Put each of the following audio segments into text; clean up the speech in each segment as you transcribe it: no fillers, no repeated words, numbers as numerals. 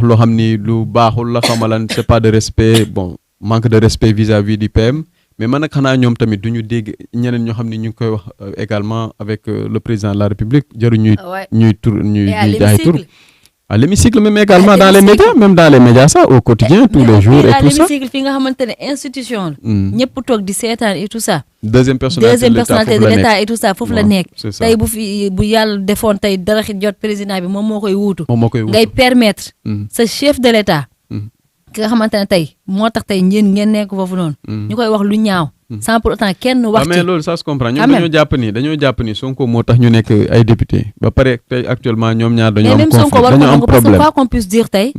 loo xam ni lu baaxul la xamalan c'est pas de respect bon manque de respect vis-à-vis du PM mais man nag xanaa ñoom tamit du ñu dégg ñeneen ñoo xam ni ñu ngi koy wax également avec le président de la République jaru ñuy jaay tur à l'hémicycle même également dans les médias même dans les médias ça au quotidien tous les jours et tout ça fi nga xamante ne institution ñëpp toog di seetaan et tout ça deuxième personnalité de l'État et tout ça foofu la nekk tey bu yàlla defoon tey dara jot président bi moom moo koy wuutu ngay permettre sa chef de l'État ki nga xamante ne tey moo tax tey ngeen nekk foofu noonu ñu koy wax lu ñaaw sans pour autant kenn wax ci mais loolu ça se comprend ñoom dañoo jàpp ni Sonko moo tax ñu nekk ay député ba pare tey actuellement ñoom ñaar dañoo am conflit dañoo am problème parce que quoi qu'on puisse dire tey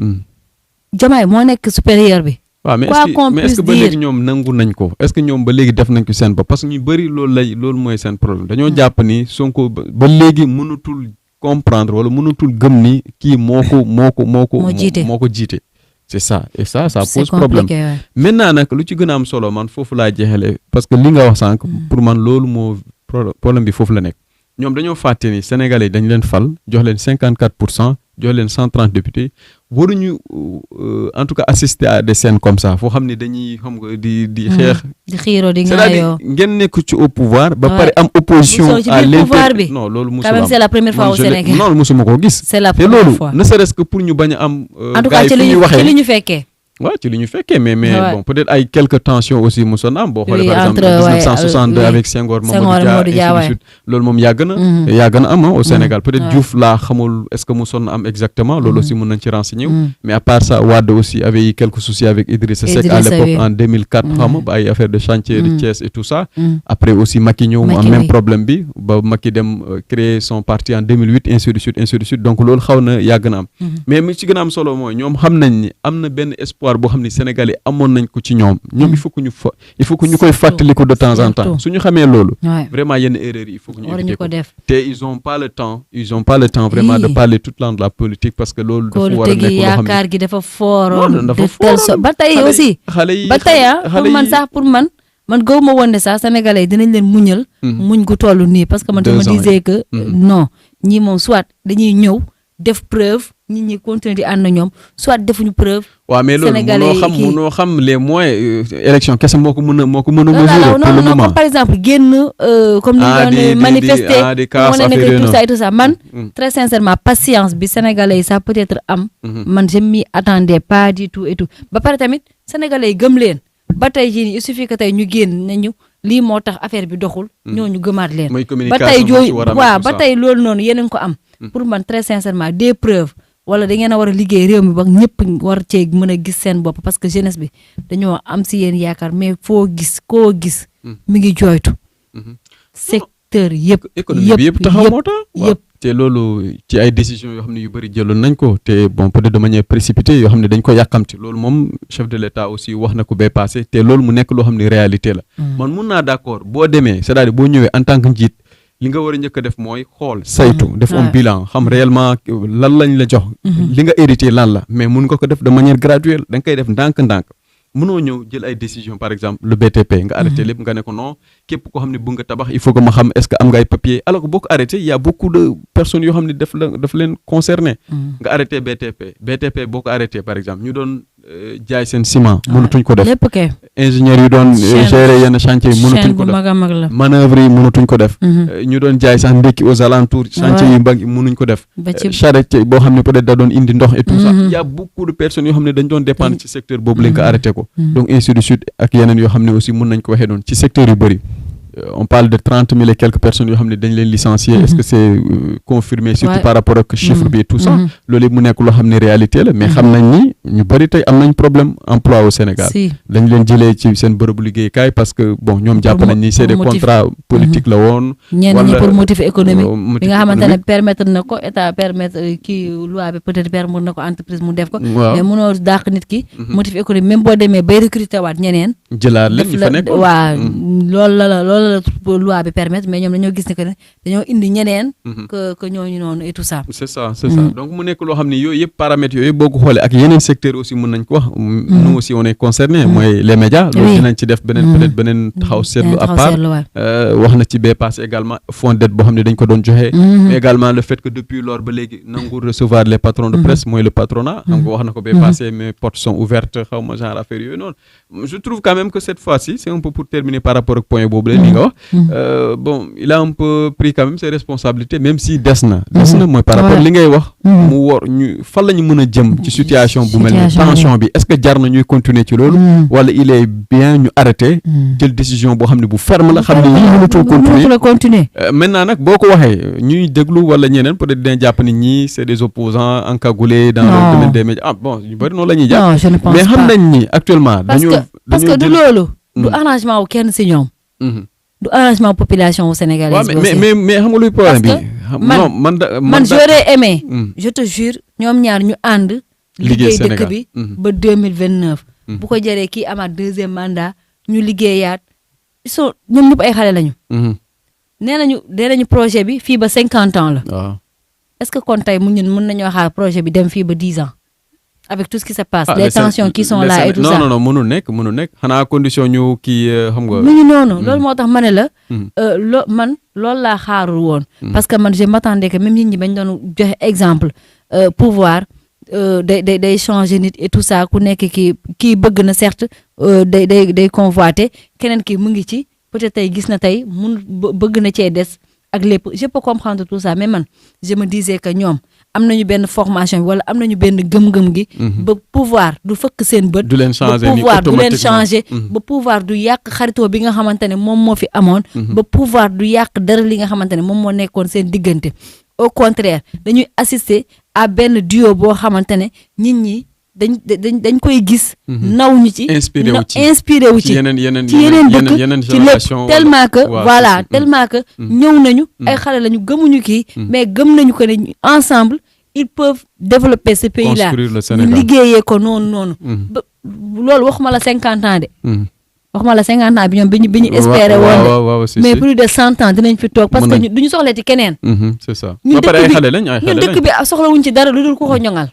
Diomaye moo nekk supérieur bi waaw mais est-ce que ba léegi ñoom nangu nañ ko est-ce que ñoom ba léegi def nañ ko seen bopp parce que ñu bëri loolu mooy seen problème dañoo jàpp ni Sonko ba léegi mënutul comprendre wala mënutul gëm ni kii moo ko jiite c'est ça et ça pose problème maintenant nag lu ci gën a am solo man foofu laa jeexale parce que li nga wax sànq pour man loolu moo problème bi foofu la nekk ñoom dañoo fàtte ni Sénégalais dañ leen fal jox leen 54% jox leen 130 députés waruñu en tout cas assister à des scènes comme ça foo xam ne dañuy xam nga di xeex di xiiroo di c'est-à-dire ngeen nekk ci au pouvoir ba pare am opposition à l'intérieur non loolu musul am c'est la première fois au Sénégal non musuma ko gis c'est la première fois te loolu ne serait-ce que pour ñu bañ a am en tout cas ci li ñu fekkee waaw ci li ñu fekkee mais bon peut-être ay quelques tensions aussi mosoon am boo xoolee par exemple 1962 avec Senghor Mamadou Dia ainsi de suite loolu moom yàgg na am au Sénégal peut-être Diouf laa xamul est-ce que mosoon na am exactement loolu aussi mën nañ ci renseigner mais à part ça Wade aussi avait eu quelques soucis avec Idrissa Seck à l'époque en 2004 xam nga ba ay affaire de chantier de Thiès et tout ça après aussi Macky ñëw mu am même problème bi ba Macky dem créer son parti en 2008 ainsi de suite donc loolu xaw na yàgg na am mais mi ci gën a am solo mooy ñoom xam nañ ni am na benn espoir boo xam ne Sénégalais amoon nañ ko ci ñoom il faut que ñu koy fàttaliku de temps en temps suñu xamee loolu vraiment yenn erreurs yi il faut que ñu éviter ko te ils ont pas le temps vraiment de parler tout le temps de la politique parce que loolu dafa war a nekk loo xam ne yaakaar gi dafa fooroon ba tey aussi ba tey pour man gëw ma woon ne sax Sénégalais dinañ leen muñal muñ gu toll nii parce que man je me disais que non ñii moom soit dañuy ñëw def preuve nit ñi continuer di ànd na ñoom soit defuñu preuve. waaw mais loolu mënoo xam les moyens élection kese moo ko mën a mesurer pour le moment. comme par exemple génn comme ni ñu doon manifester tout ça man très sincèrement patience bi sénégalais yi ça peut-être am man je m'y attendais pas du tout et tout ba pare tamit sénégalais yi gëm leen ba tey jii il suffit que tey ñu génn nañu lii moo tax affaire bi doxul ñooñu gëmaat leen ba tey jooy waaw ba tey loolu noonu yéen a ngi ko am pour man très sincèrement des preuves wala da ngeen a war a liggéey réew mi ba ñëpp war cee mën a gis seen bopp parce que jeunesse bi dañoo am si yéen yaakaar mais koo gis mi ngi jooytu secteur yëpp économie bi yëpp taxaw moo tax te loolu ci ay décisions yoo xam ne yu bëri jëloon nañ ko te bon peut-être de manière précipitée yoo xam ne dañ ko yàkkamti loolu moom chef de l'État aussi wax na ko bay passé te loolu mu nekk loo xam ne réalité la man mun naa d'accord boo demee c'est-à-dire boo ñëwee en tant que njiit li nga war a njëkk a def mooy xool saytu def un bilan xam réellement lan lañ la jox li nga hérité lan la mais mun nga ko def de manière graduelle da nga koy def ndànk-ndànk mënoo ñëw jël ay décision par exemple le BTP nga arrêté lépp nga ne ko non képp koo xam ne bëgg nga tabax il faut que ma xam est-ce que am nga ay papier alors que boo ko arrêté il y a beaucoup de personnes yoo xam ne daf leen concerné nga arrêté BTP boo ko arrêté par exemple ñu doon jaay seen ciment mënatuñ ko def ingénieurs yu doon gérer yenn chantier yi mënatuñ ko def manœuvre yi mënatuñ ko def ñu doon jaay sax ndekki aux alentours chantier yu mbag mënuñ ko def charrette boo xam ne peut-être da doon indi ndox et tout ça il y a beaucoup de personnes yoo xam ne dañ doon dépendre ci secteur boobu lañ ko arrêté ko donc ainsi de suite ak yeneen yoo xam ne aussi mën nañ ko waxee noonu ci secteur yu bëri on parle de 30 000 et quelques personnes yoo xam ne dañ leen licencier est-ce que c'est confirmé surtout par rapport ak chiffre bi et tout ça loolu yëpp mu nekk loo xam ne réalité la mais xam nañ ni ñu bëri tey am nañ problème emploi au Sénégal dañ leen jëlee ci seen bërëbu liggéeykaay parce que bon ñoom jàpp nañ ni c'est des contrats politiques la woon ñenn ñi pour motif économique bi nga xamante ne permettre na ko état permettre kii loi bi peut-être permettre na ko entreprise mu def ko mais mënoo dàq nit ki motif économique même boo demee bay recruter waat ñeneen jëlaat leen ñu fa nekk. waaw loolu la loi bi permettre mais ñoom dañoo gis ne que dañoo indi ñeneen. que ñooñu noonu et tout ça. c'est ça donc mu nekk loo xam ne yooyu yëpp paramètres yooyu boo ko xoolee ak yeneen secteur aussi mën nañ ko wax. nous aussi on est concerné mooy les médias. loolu dinañ ci def beneen taxaw seetlu à part. wax na ci bee passé également fonds d'aide boo xam ne dañ ko doon joxe. mais également le fait que depuis lors ba léegi nangu recevoir les patrons de presse mooy le patronat. xam nga wax na ko bee passé mes portes sont ouvertes xaw ma genre affaire yooyu noonu. je trouve quand même que cette fois-ci c'est un peu pour terminer par rapport ak point boobu la li nga wax. bon il a un peu pris quand même ses responsabilités même si des na mooy par rapport li ngay wax. mu war ñu fan la ñu mën a jëm ci situation bu mel ni tension bi est-ce que jar na ñuy continuer ci loolu. wala il est bien ñu arrêter jël décision boo xam ne bu ferme la xam ne ñi mënatul continuer. maintenant nag boo ko waxee ñuy déglu wala ñeneen peut-être dinañ jàpp ni ñii c'est des opposants encagoulés dans le domaine des médias bon ñu bëri noonu la ñuy jàpp. mais xam nañ ni actuellement parce que du loolu du arrangement wu kenn si ñoom. du arrangement population wu sénégalaise. mais xam nga luy problème bi. man j'aurais aimé. je te jure ñoom ñaar ñu ànd. liggéey dëkk bi ba 2029. bu ko jëree kii amaat deuxième mandat ñu liggéeyaat ñoom ñëpp ay xale lañu. nee nañu projet bi fii ba 50 ans la. waaw est-ce que kon tey mën nañoo xaar projet bi dem fii ba 10 ans. avec tout ce qui se passe les tensions qui sont là et tout ça. non mënul nekk xanaa condition ñu kii xam nga. mu ngi noonu loolu moo tax ma ne la. man loolu laa xaarul woon. parce que man je m'attendais que même nit ñi bañ doon joxe exemple pouvoir day changer nit et tout ça ku nekk kii bëgg na certes day convoiter keneen kii mu ngi ci peut-être tey gis na tey bëgg na cee des ak lépp je peux comprendre tout ça mais man je me disais que ñoom. am nañu benn formation bi wala am nañu benn gëm-gëm gi. ba pouvoir du fëkk seen bët. du leen changer ba pouvoir du leen changer. ba pouvoir du yàq xaritoo bi nga xamante ne moom moo fi amoon. ba pouvoir du yàq dara li nga xamante ne moom moo nekkoon seen diggante. au contraire dañuy assister à benn duo boo xamante ne nit ñi dañ koy gis. naw ñu ci inspiré wu ci yeneen dëkk ci lépp tellement que voilà tellement que ñëw nañu ay xale lañu gëmuñu kii mais gëm nañu que ne ensemble ils peuvent développer ce pays là ñu liggéeyee ko noonu ba loolu waxuma la 50 ans de waxuma la 50 ans bi ñoom bi ñu espérer woon de mais plus de 100 ans dinañ fi toog parce que duñu soxleeti keneen c'est ça ñun dëkk bi soxlawuñ ci dara lu dul ku ko ñoŋal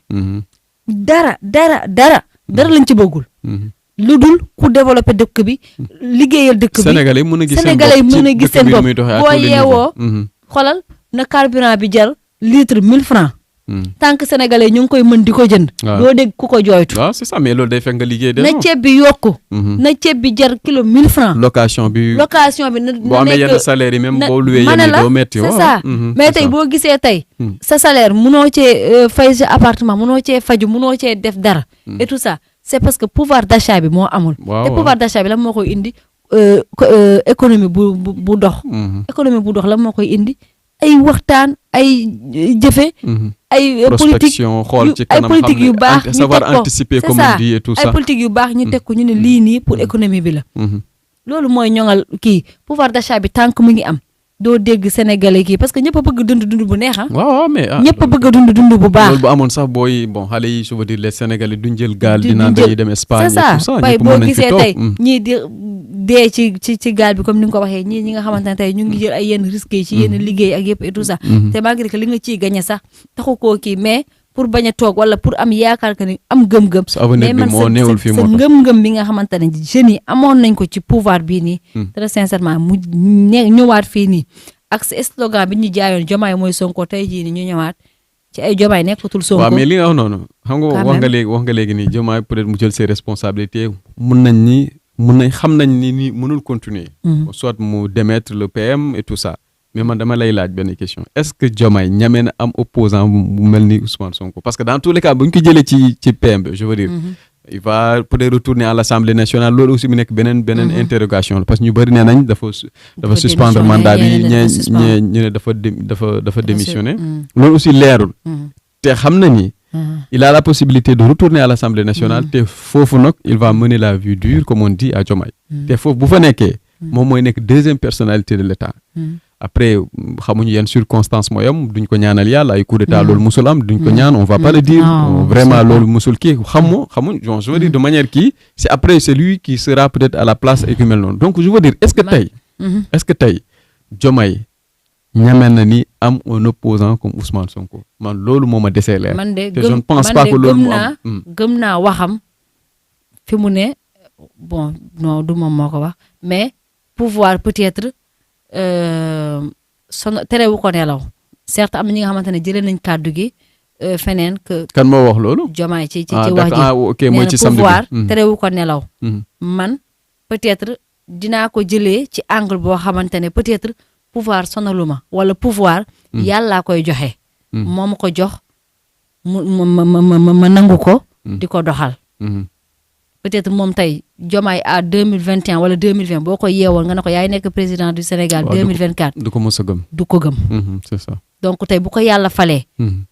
dara lañ ci bëggul. lu dul ku développer dëkk bi liggéeyal dëkk bi Sénégalais mën a gis seen bopp boo yeewoo xoolal na carburant bi jar litre 1000 francs tant que sénégalais ñu ngi koy mën di ko jënd. doo dégg ku ko jooytu. waaw c'est ça mais loolu day fekk nga liggéey de. na ceeb bi yokku. na ceeb bi jar kilo 1000 francs. location bi na nekk boo amee yenn salaire yi même boo loué yenn doo metti c'est ça mais tey boo gisee tey. sa salaire munoo cee fay sa appartement munoo cee faju munoo cee def dara. et tout ça c'est parce que pouvoir d'achat bi moo amul. te pouvoir d'achat bi la moo koy indi économie bu dox. économie bu dox la moo koy indi. ay waxtaan ay jëfe ay politique yu baax ñu savoir anticiper comme on dit et tout ça ay politique yu baax ñu teg ko ñu ne lii nii pour économie bi la loolu mooy ñoŋal kii pouvoir d'achat bi tant que mu ngi am doo dégg sénégalais kii parce que ñëpp a bëgg dund bu neex waaw mais ñëpp a bëgg dund bu baax loolu bu amoon sax booy bon xale yi je veux dire les sénégalais duñ jël gaal di naan dañuy dem Espagne et tout ça bay boo gisee tey ñii di dee ci gaal bi comme ni nga ko waxee ñi nga xamante ne tey ñu ngi jël ay yenn risques yi ci yenn liggéey ak yëpp et tout ça te malgré que li nga ciy gagné sax taxu koo kii mais pour bañ a toog wala pour am yaakaar que ni am gëm-gëm mais man sa ngëm-ngëm bi nga xamante ne jeunes yi amoon nañ ko ci pouvoir bii nii très sincèrement mu ñëwaat fii nii ak sa slogan bi ñu jaayoon Diomaye mooy Sonko tey jii ni ñu ñëwaat ci ay Diomaye nekkatul Sonko. waaw mais li nga wax noonu xam nga wax nga léegi nii Diomaye peut-être mu jël ses responsabilités mun nañ xam nañ ni mënul continuer soit mu démettre le PM et tout ça mais man dama lay laaj benn question est-ce que Diomaye ñamee na am opposant bu mel ni Ousmane Sonko parce que dans tous les cas bu ñu ko jëlee ci PM bi je veux dire il va peut-être retourner à l'Assemblée nationale loolu aussi mu nekk beneen interrogation la parce que ñu bëri nee nañ dafa suspendre mandat bi ñu ne dafa démissionner loolu aussi leerul te xam na ni il a la possibilité de retourner à l'Assemblée nationale te foofu nag il va mener la vie dure comme on dit à Diomaye te foofu bu fa nekkee moom mooy nekk deuxième personnalité de l'État après xamuñu yenn circonstances mooy am duñ ko ñaanal yàlla ay coup d'état loolu musul am duñ ko ñaan on va pas le dire vraiment loolu musul kii xamuñ je veux dire de manière kii c'est après c'est lui qui sera peut-être à la place et yu mel noonu donc je veux dire est-ce que tey Diomaye ñame na ni am un opposant comme Ousmane Sonko man loolu moo ma desee leer. man de je ne pense pas que loolu mu am gëm naa waxam fi mu ne bon non du moom moo ko wax mais pouvoir peut-être terewu ko nelaw certes am na ñi nga xamante ne jëlee nañ kàddu gi feneen que. kan moo wax loolu. Diomaye ci wax ji ok mooy ci samedi pouvoir terewu ko nelaw. man peut-être dinaa ko jëlee ci angle boo xamante ne peut-être. pouvoir sonaluma wala pouvoir yàllaa koy joxe moo ma ko jox ma nangu ko di ko doxal peut-être moom tey Diomaye à 2021 wala 2020 boo ko yeewoon nga ne ko yaay nekk président du Sénégal 2024 du ko mos a gëm du ko gëm c'est ça donc tey bu ko yàlla falee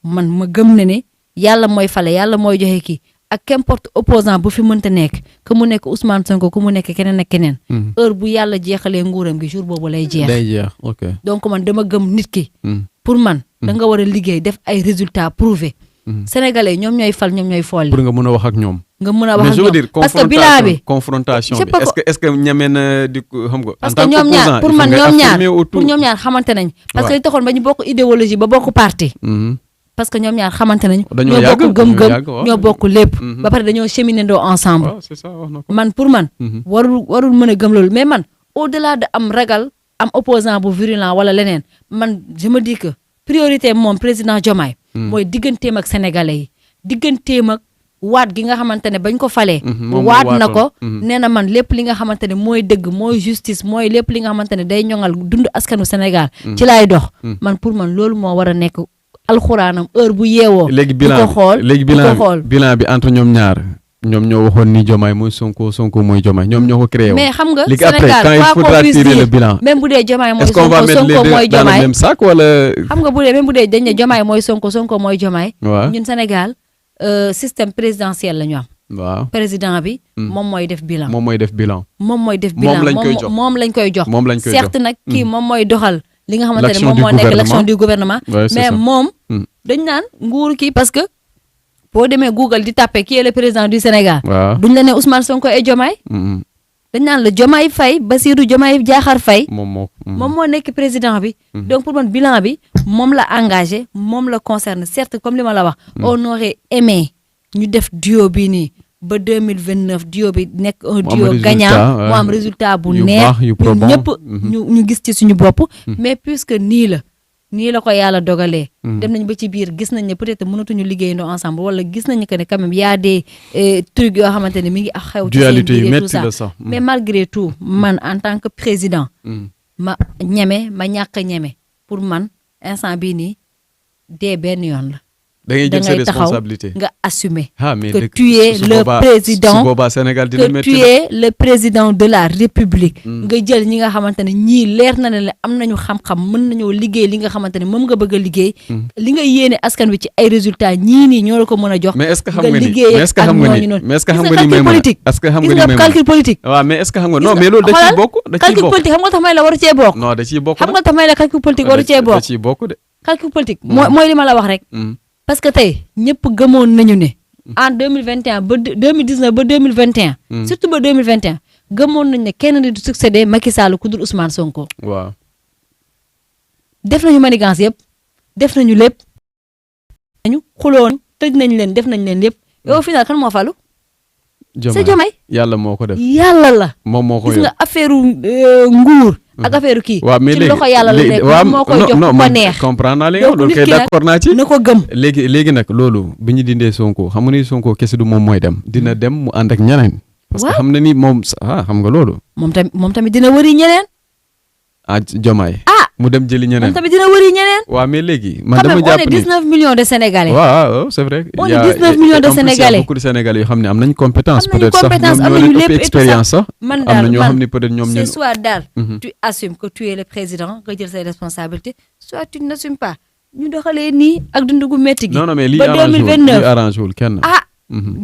man ma gëm ne yàlla mooy fale yàlla mooy joxe kii ak qu'importe opposant bu fi mënta nekk que mu nekk Ousmane Sonko ku mu nekk keneen ak keneen heure bu yàlla jeexalee nguuram gi jour boobu lay jeex ok donc man dama gëm nit ki pour man da nga war a liggéey def ay résultats prouvés sénégalais ñoom ñooy fal ñoom ñooy folli pour nga mën a wax ak ñoom nga mën a wax ak ñoom parce que bilan bi confrontation bi est-ce que ñame na di xam nga parce que ñoom ñaar pour man ñoom ñaar xamante nañ parce que li taxoon ba ñu bokk idéologie ba bokk parti parce que ñoom ñaar xamante nañu ñoo bokk gëm-gëm ñoo bokk lépp ba pare dañoo cheminer ndoo ensemble man pour man warul mën a gëm loolu mais man au delà de am ragal am opposant bu virulent wala leneen man je me dis que priorité moom président Diomaye mooy digganteem ak sénégalais yi digganteem ak waat gi nga xamante ne bañ ko falee waat na ko nee na man lépp li nga xamante ne mooy dëgg mooy justice mooy lépp li nga xamante ne day ñoŋal dund askanu Sénégal ci laay dox man pour man loolu moo war a nekk alxuraanam heure bu yeewoo. léegi bilan bi entre ñoom ñaar ñoom ñoo waxoon ni Diomaye mooy Sonko mooy Diomaye ñoom ñoo ko créé woon. mais xam nga léegi après quand il faudra tirer le bilan. même bu dee Diomaye mooy Sonko mooy Diomaye dans le même sac wala. xam nga bu dee même bu dee dañ ne Diomaye mooy Sonko mooy Diomaye. waaw ñun Sénégal système présidentiel la ñu am. waaw président bi. moom mooy def bilan. moom lañ koy jox moom lañ koy jox. moom lañ koy jox certes nag kii moom mooy doxal. li nga xamante ne moom moo nekk l'action du gouvernement mais moom dañ naan nguur kii parce que boo demee Google di tapé qui est le président du Sénégal duñ la ne Ousmane Sonko et Diomaye dañ naan la Diomaye Faye Bassirou Diomaye Diakhar Faye moom moo nekk président bi donc pour man bilan bi moom la engagé moom la concerne certes comme li ma la wax on aurait aimé ñu def duo bi nii ba 2029 duo bi nekk un duo gagnant mu am résultat bu neex ñun ñëpp ñu gis ci suñu bopp mais puisque nii la ko yàlla dogalee dem nañ ba ci biir gis nañ ne peut-être mënatuñu liggéeyandoo ensemble wala gis nañu que ne quand même y a des trucs yoo xamante ne mi ngi xew ci seen biir tout ça mais malgré tout man en tant que président ma ñàkk a ñeme pour man instant bii nii dee benn yoon la da ngay jël sa responsabilité nga assumer que tu es le président que tu es le président de la République nga jël ñi nga xamante ne ñii leer na ne am nañu xam-xam mën nañoo liggéey li nga xamante ne moom nga bëgg a liggéey li nga yéene askan wi ci ay résultats ñii nii ñoo la ko mën a jox mais est-ce que xam nga ni mais est-ce que xam nga ni politique est-ce que xam nga ni calcul politique waaw mais est-ce que xam nga non mais loolu da ciy bokk calcul politique xam nga tax may la waru cee bokk non da ciy bokk xam nga tax may la calcul politique waru cee bokk da ciy bokk de calcul politique mooy li ma la wax rek parce que tey ñëpp gëmoon nañu ne en 2021 ba 2019 ba 2021 surtout ba 2021 gëmoon nañu ne kenn du succédé Macky Sall ku dul Ousmane Sonko. waaw def nañu manigance yëpp def nañu lépp nañu xuloon tëj nañ leen def nañ leen lépp yow au final kan moo falu c'est Diomaye yàlla moo ko def yàlla la moom moo ko gis nga affaire nguur ak affaire kii ci loxo yàlla la nekk moo koy jox ku ko neex comprendre naa li nga loolu kay d'accord naa ci na ko gëm léegi nag loolu bi ñu dindee Sonko xam nga ni Sonko kese du moom mooy dem dina dem mu ànd ak ñeneen parce que xam na ni moom xam nga loolu moom tamit dina wëri ñeneen Diomaye mu dem jëli ñeneen moom tamit dina wëri ñeneen waaw mais léegi man dama jàpp ni 19 millions de Sénégalais waaw c'est vrai on est 19 millions de Sénégalais beaucoup de Sénégalais yoo xam ne am nañ compétence peut-être sax am nañu lépp expérience sax man am na ñoo xam ne peut-être ñoom c'est soit daal tu assumes que tu es le président nga jël say responsabilités soit tu n'assumes pas ñu doxalee nii ak dundu gu métti gi non mais lii arrangé wul kenn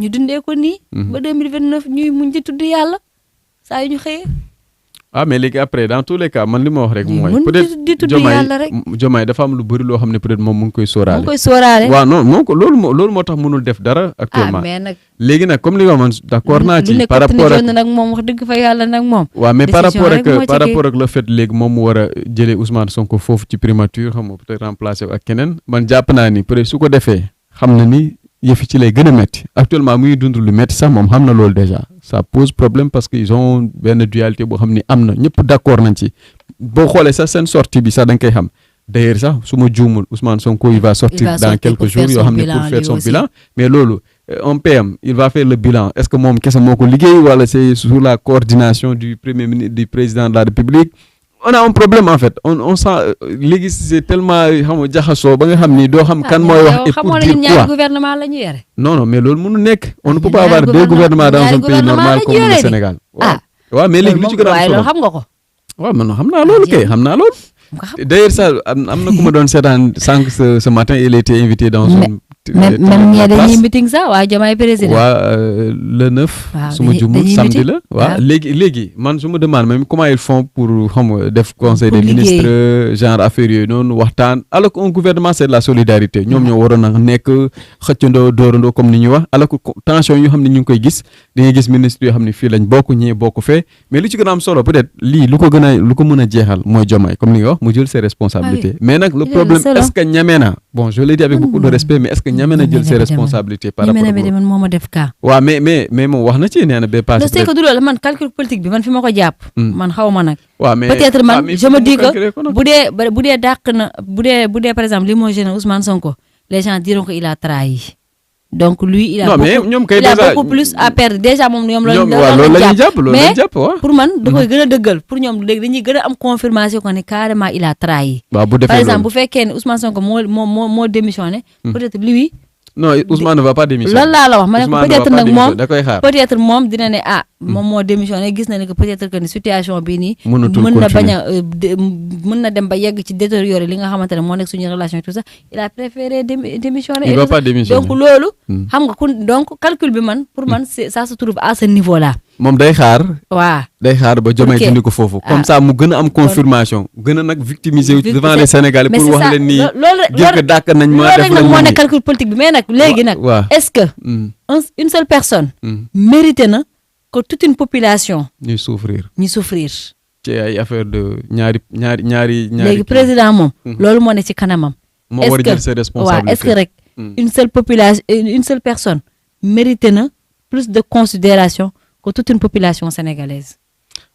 ñu dundee ko nii ba 2029 ñuy muñ ci tudd yàlla saa yu ñu xëyee ah mais léegi après dans tous les cas man li ma wax rek mooy peut-être Diomaye dafa am lu bëri loo xam ne peut-être moom mu ngi koy sóoraale waaw non moom ko loolu moo tax mënul def dara actuellement mais nag léegi nag comme li nga man d'accord naa ci par rapport ak nag moom wax dëgg fa yàlla nag moom waaw mais par rapport ak le fait léegi moom mu war a jëlee Ousmane Sonko foofu ci primature xam nga peut-être remplacer ak keneen man jàpp naa ni peut-être su ko defee xam na ni yëfi ci lay gën a métti actuellement muy dund lu métti sax moom xam na loolu déjà ça pose problème parce que ils ont benn dualité boo xam ni am na ñëpp d'accord nañ ci boo xoolee sax seen sortie bi sax da nga koy xam d'ailleurs sax su ma juumul Ousmane Sonko il va sortir dans quelques jours yoo xam ne pour faire son bilan mais loolu un PM il va faire le bilan est-ce que moom kese moo ko liggéey wala c'est sous la coordination du premier ministre du président de la République on a un problème en fait on sent léegi c'est tellement xam nga jaxasoo ba nga xam ni doo xam kan mooy wax et pour dire quoi gouvernement la ñu yore non mais loolu mënu nekk on ne peut pas avoir deux gouvernements dans un pays normal comme le Sénégal waaw mais léegi lu ci gën a am solo xam nga ko waaw man xam naa loolu kay xam naa loolu d'ailleurs ça am na ku ma doon seetaan sànq ce matin il était invité dans une même ñee dañuy meeting sax waa Diomaye président le 9 su ma jumul samedi la waaw léegi man je me demande même comment ils font pour xam nga def conseil des ministres genre affaire yooyu noonu waxtaan alors que un gouvernement c'est de la solidarité ñoom ñoo waroon a nekk xëccandoo dóorandoo comme ni ñuy wax alors que tension yoo xam ne ñu ngi koy gis da ngay gis ministre yoo xam ne fii lañ bokk ñii bokk fee mais li ci gën a am solo peut-être lii lu ko mën a jeexal mooy Diomaye comme ni nga wax mu jël ses responsabilités mais nag le problème est-ce que ñeme na bon je l'ai dit avec beaucoup de respect mais est-ce que ñame na jël ses responsabilités par rapport ak man moo ma def cas waaw mais moom wax na ci nee na ba passé c'est que du loolu man calcul politique bi man fi ma ko jàpp man xaw ma nag waaw mais peut-être man je me dis que bu dee dàq na bu dee par exemple li moo gêné Ousmane Sonko les gens diront que il a trahi donc lui il a beaucoup plus à perdre déjà moom ñoom loolu lañu jàpp mais pour man da koy gën a dëggal pour ñoom léegi dañuy gën a am confirmation que ne carrément il a trahi par exemple bu fekkee ne Ousmane Sonko moo démissionné peut-être lui non Ousmane ne va pas démissionner loolu laa la wax ma ne peut-être nag moom peut-être moom dina ne moom moo démissionné gis na ne que peut-être que ni situation bii nii mën na bañ a mën na dem ba yegg ci détériorer li nga xamante ne moo nekk suñu relation et tout ça il a préféré démissionner il va pas démissionner donc loolu xam nga donc calcul bi man pour man ça se trouve à ce niveau là moom day xaar ba Diomaye dindi ko foofu comme ça mu gën a am confirmation gën a nag victimiser devant les Sénégalais pour wax leen nii jël ko dàkk nañ ma def nag moo nekk calcul politique bi mais nag léegi nag est-ce que une seule personne mérité na que toute une population ñuy souffrir ci ay affaire de ñaari léegi président moom loolu moo ne ci kanamam moo war a jël ses responsabilités est-ce que rek une seule population une seule personne mérité na plus de considération que toute une population sénégalaise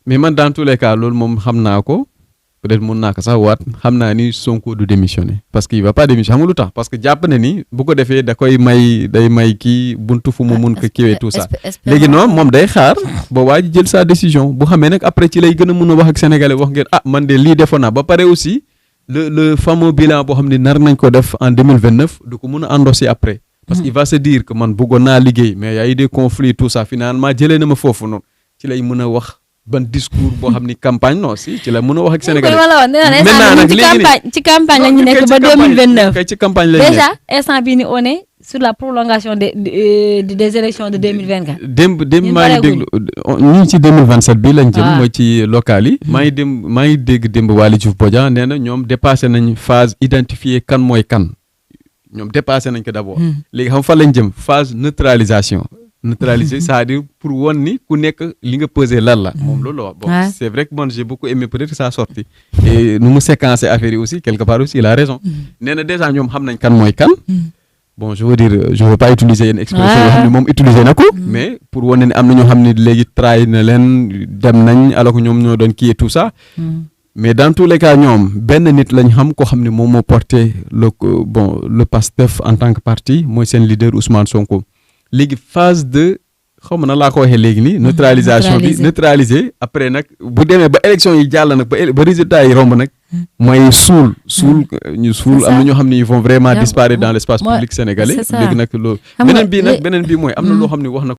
mais man dans tous les cas loolu moom xam naa ko peut-être mun naa ko sax waat xam naa ni Sonko du démissionner parce que il va pas démissionner xam nga lu tax parce que jàpp na ni bu ko defee day may kii buntu fu mu mun ko kiwee tout ça léegi non moom day xaar ba waa ji jël sa décision bu xamee nag après ci lay gën a mun a wax ak sénégalais wax ngeen man de lii defoon naa ba pare aussi le fameux bilan boo xam ne nar nañ ko def en 2029 du ko mun a endosser après parce qu'il va se dire que man bëggoon naa liggéey mais y a eu des conflits tout ça finalement jëlee na ma foofu noonu ci lay mën a wax ban discours boo xam ni campagne non si ci la mën a wax ak Sénégal maintenant nag ci campagne la ñu nekk ba 2029 kay ci campagne la ñu nekk déjà instant bii ni on est sur la prolongation des élections de 2024 démb maa ngi déglu ñu ngi ci 2027 bi lañ jëm mooy ci local yi maa ngi dégg démb Waly Diouf Bodian nee na ñoom dépassé nañ phase identifier kan mooy kan ñoom dépassé nañ ko d'abord léegi xam fa lañ jëm phase neutralisation c'est-à-dire pour won ni ku nekk li nga peser lan la moom loolu la wax bon c'est vrai que moi j'ai beaucoup aimé peut-être ça sorti et nu mu séquencer affaire yi aussi quelque part aussi il a raison nee na déjà ñoom xam nañ kan mooy kan bon je veux dire je veux pas utiliser une expression yoo xam ne moom utiliser na ko mais pour wane ne am na ñoo xam ne léegi trahi na leen dem nañ alors que ñoom ñoo doon kii et tout ça mais dans tous les cas ñoom benn nit lañ xam koo xam ne moom moo porté le PASTEF en tant que parti mooy seen leader Ousmane Sonko léegi phase de xaw ma na laa ko waxee léegi nii neutralisation bi neutraliser après nag bu demee ba élection yi jàll nag ba résultat yi romb nag mooy suul am na ñoo xam ne ils vont vraiment disparaître dans l'espace public sénégalais léegi nag loolu beneen bi mooy am na loo xam ne wax na